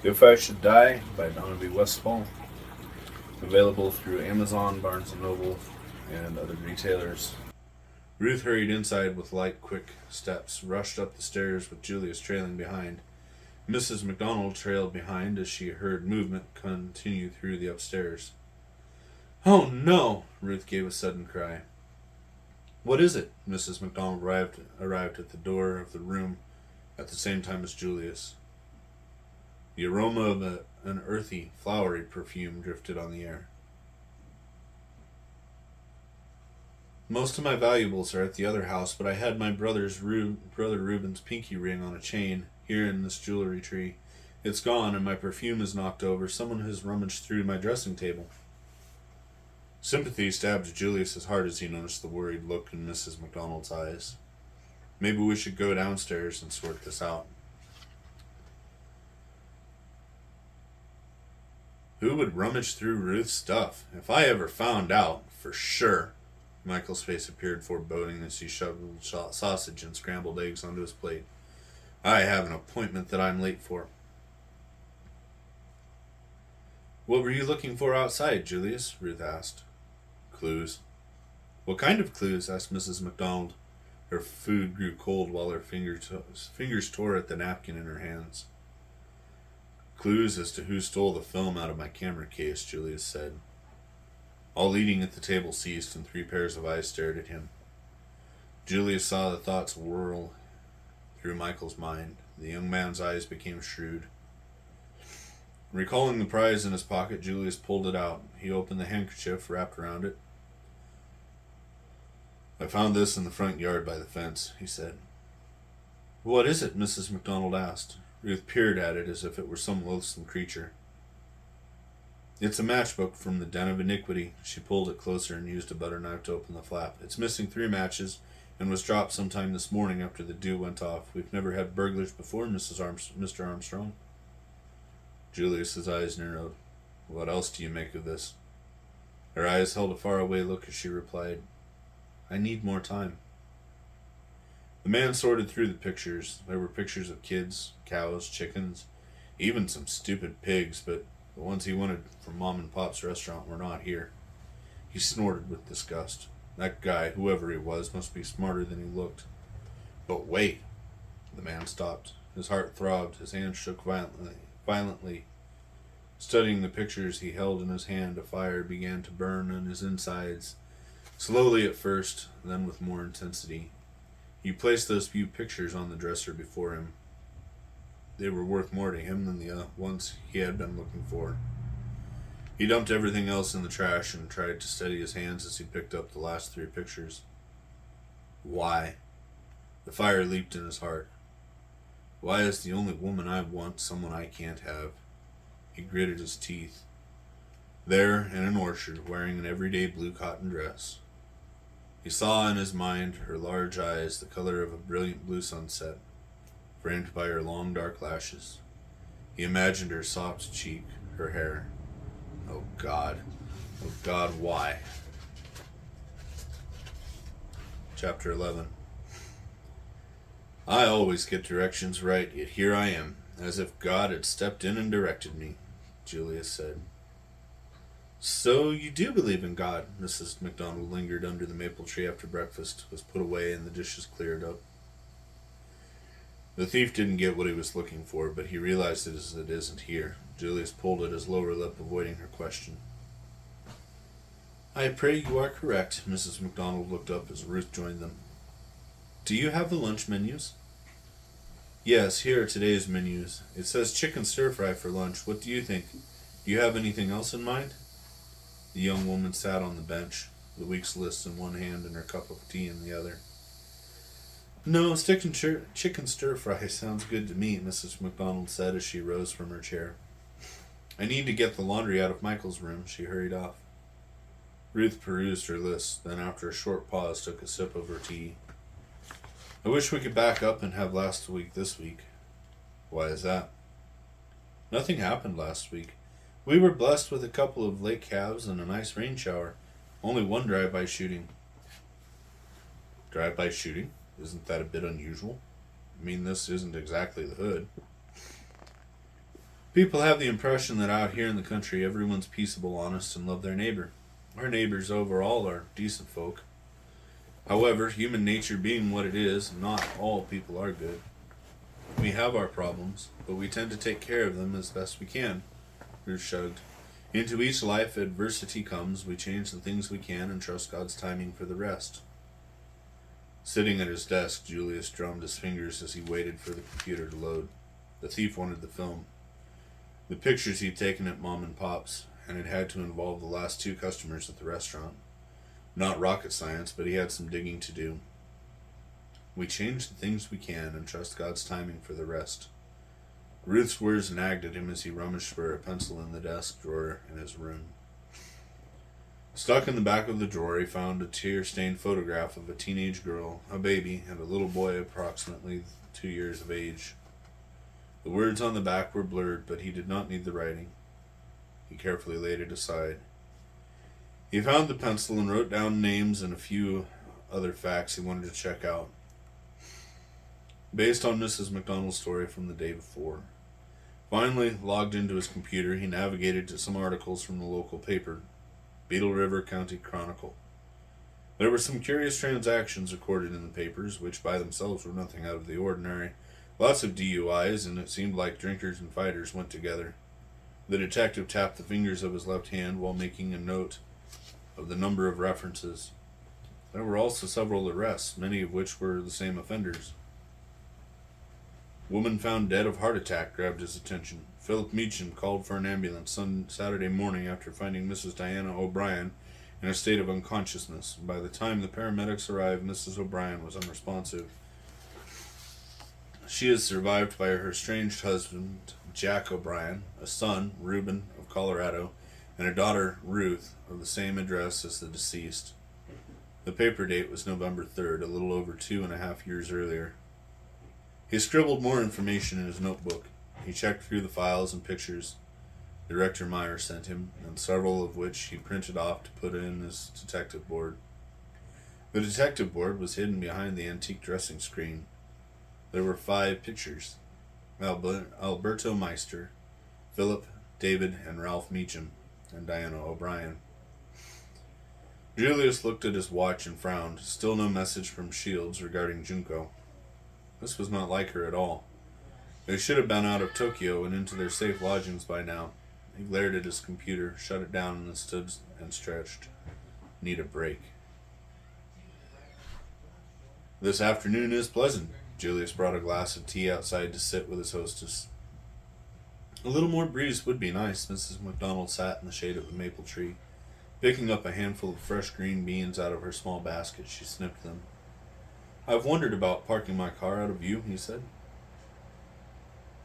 If I Should Die by Donevy Westphal. Available through Amazon, Barnes & Noble, and other retailers. Ruth hurried inside with light, quick steps, rushed up the stairs with Julius trailing behind. Mrs. MacDonald trailed behind as she heard movement continue through the upstairs. "Oh, no!" Ruth gave a sudden cry. "What is it?" Mrs. MacDonald arrived at the door of the room at the same time as Julius. The aroma of an earthy, flowery perfume drifted on the air. "Most of my valuables are at the other house, but I had my brother Reuben's pinky ring on a chain here in this jewelry tree. It's gone, and my perfume is knocked over. Someone has rummaged through my dressing table." Sympathy stabbed Julius' heart as he noticed the worried look in Mrs. MacDonald's eyes. "Maybe we should go downstairs and sort this out." "Who would rummage through Ruth's stuff? If I ever found out, for sure." Michael's face appeared foreboding as he shoveled sausage and scrambled eggs onto his plate. "I have an appointment that I'm late for." "What were you looking for outside, Julius?" Ruth asked. "Clues." "What kind of clues?" asked Mrs. MacDonald. Her food grew cold while her fingers tore at the napkin in her hands. "Clues as to who stole the film out of my camera case," Julius said. All eating at the table ceased, and 3 pairs of eyes stared at him. Julius saw the thoughts whirl through Michael's mind. The young man's eyes became shrewd. Recalling the prize in his pocket, Julius pulled it out. He opened the handkerchief wrapped around it. "I found this in the front yard by the fence," he said. "What is it?" Mrs. MacDonald asked. Ruth peered at it as if it were some loathsome creature. "It's a matchbook from the Den of Iniquity." She pulled it closer and used a butter knife to open the flap. "It's missing 3 matches and was dropped sometime this morning after the dew went off. We've never had burglars before, Mr. Armstrong." Julius's eyes narrowed. "What else do you make of this?" Her eyes held a faraway look as she replied, "I need more time." The man sorted through the pictures. There were pictures of kids, cows, chickens, even some stupid pigs, but the ones he wanted from Mom and Pop's restaurant were not here. He snorted with disgust. That guy, whoever he was, must be smarter than he looked. But wait! The man stopped. His heart throbbed. His hand shook violently. Studying the pictures he held in his hand, a fire began to burn in his insides, slowly at first, then with more intensity. He placed those few pictures on the dresser before him. They were worth more to him than the ones he had been looking for. He dumped everything else in the trash and tried to steady his hands as he picked up the last 3 pictures. Why? The fire leaped in his heart. Why is the only woman I want someone I can't have? He gritted his teeth. There, in an orchard, wearing an everyday blue cotton dress. He saw in his mind her large eyes, the color of a brilliant blue sunset, framed by her long dark lashes. He imagined her soft cheek, her hair. Oh God, why? Chapter 11. "I always get directions right, yet here I am, as if God had stepped in and directed me," Julius said. "So you do believe in God?" Mrs. MacDonald lingered under the maple tree after breakfast was put away and the dishes cleared up. The thief didn't get what he was looking for, but he realized it isn't here. Julius pulled at his lower lip, avoiding her question. "I pray you are correct." Mrs. MacDonald looked up as Ruth joined them. "Do you have the lunch menus?" "Yes, here are today's menus. It says chicken stir-fry for lunch. What do you think? Do you have anything else in mind?" The young woman sat on the bench, the week's list in one hand and her cup of tea in the other. "No, chicken stir-fry sounds good to me," Mrs. MacDonald said as she rose from her chair. "I need to get the laundry out of Michael's room." She hurried off. Ruth perused her list, then after a short pause took a sip of her tea. "I wish we could back up and have last week this week." "Why is that?" "Nothing happened last week. We were blessed with a couple of lake calves and a nice rain shower. Only one drive-by shooting." "Drive-by shooting? Isn't that a bit unusual? I mean, this isn't exactly the hood." People have the impression that out here in the country everyone's peaceable, honest, and love their neighbor. Our neighbors overall are decent folk. However, human nature being what it is, not all people are good. We have our problems, but we tend to take care of them as best we can. Ruth shrugged. Into each life adversity comes, we change the things we can and trust God's timing for the rest. Sitting at his desk, Julius drummed his fingers as he waited for the computer to load. The thief wanted the film. The pictures he'd taken at Mom and Pop's, and it had to involve the last 2 customers at the restaurant. Not rocket science, but he had some digging to do. We change the things we can and trust God's timing for the rest. Ruth's words nagged at him as he rummaged for a pencil in the desk drawer in his room. Stuck in the back of the drawer, he found a tear-stained photograph of a teenage girl, a baby, and a little boy approximately 2 years of age. The words on the back were blurred, but he did not need the writing. He carefully laid it aside. He found the pencil and wrote down names and a few other facts he wanted to check out, based on Mrs. McDonald's story from the day before. Finally, logged into his computer, he navigated to some articles from the local paper, Beetle River County Chronicle. There were some curious transactions recorded in the papers, which by themselves were nothing out of the ordinary. Lots of DUIs, and it seemed like drinkers and fighters went together. The detective tapped the fingers of his left hand while making a note of the number of references. There were also several arrests, many of which were the same offenders. Woman found dead of heart attack grabbed his attention. Philip Meacham called for an ambulance Saturday morning after finding Mrs. Diana O'Brien in a state of unconsciousness. By the time the paramedics arrived, Mrs. O'Brien was unresponsive. She is survived by her estranged husband, Jack O'Brien, a son, Reuben, of Colorado, and a daughter, Ruth, of the same address as the deceased. The paper date was November 3rd, a little over 2.5 years earlier. He scribbled more information in his notebook. He checked through the files and pictures Director Meyer sent him, and several of which he printed off to put in his detective board. The detective board was hidden behind the antique dressing screen. There were 5 pictures: Alberto Meister, Philip, David, and Ralph Meacham, and Diana O'Brien. Julius looked at his watch and frowned. Still no message from Shields regarding Junko. This was not like her at all. They should have been out of Tokyo and into their safe lodgings by now. He glared at his computer, shut it down, and then stood and stretched. Need a break. This afternoon is pleasant. Julius brought a glass of tea outside to sit with his hostess. A little more breeze would be nice. Mrs. McDonald sat in the shade of the maple tree. Picking up a handful of fresh green beans out of her small basket, she snipped them. I've wondered about parking my car out of view, he said.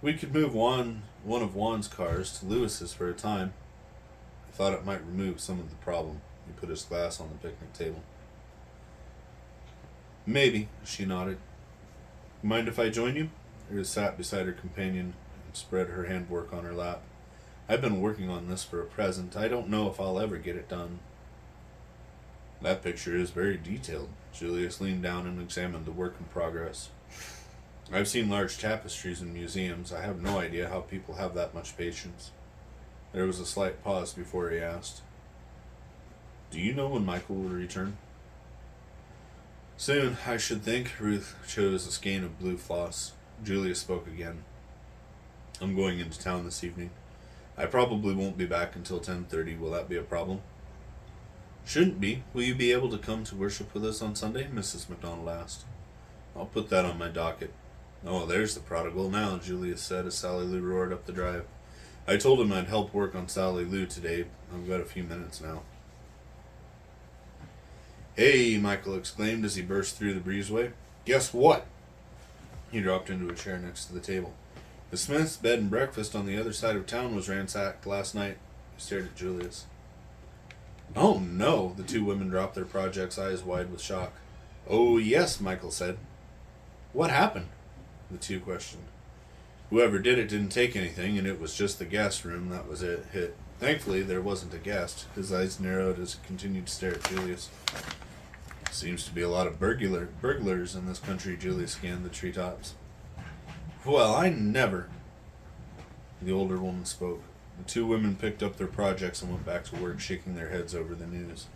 We could move one of Juan's cars to Lewis's for a time. I thought it might remove some of the problem. He put his glass on the picnic table. Maybe, she nodded. Mind if I join you? Ruth sat beside her companion and spread her handwork on her lap. I've been working on this for a present. I don't know if I'll ever get it done. That picture is very detailed. Julius leaned down and examined the work in progress. I've seen large tapestries in museums. I have no idea how people have that much patience. There was a slight pause before he asked, Do you know when Michael will return? Soon, I should think. Ruth chose a skein of blue floss. Julius spoke again. I'm going into town this evening. I probably won't be back until 10:30. Will that be a problem? Shouldn't be. Will you be able to come to worship with us on Sunday? Mrs. McDonald asked. I'll put that on my docket. Oh, there's the prodigal now, Julius said as Sally Lou roared up the drive. I told him I'd help work on Sally Lou today. I've got a few minutes now. Hey, Michael exclaimed as he burst through the breezeway. Guess what? He dropped into a chair next to the table. The Smith's bed and breakfast on the other side of town was ransacked last night. He stared at Julius. Oh, no, the 2 women dropped their projects, eyes wide with shock. Oh, yes, Michael said. What happened? The 2 questioned. Whoever did it didn't take anything, and it was just the guest room. That was it. Thankfully, there wasn't a guest. His eyes narrowed as he continued to stare at Julius. Seems to be a lot of burglars in this country. Julius scanned the treetops. Well, I never. The older woman spoke. The two women picked up their projects and went back to work, shaking their heads over the news.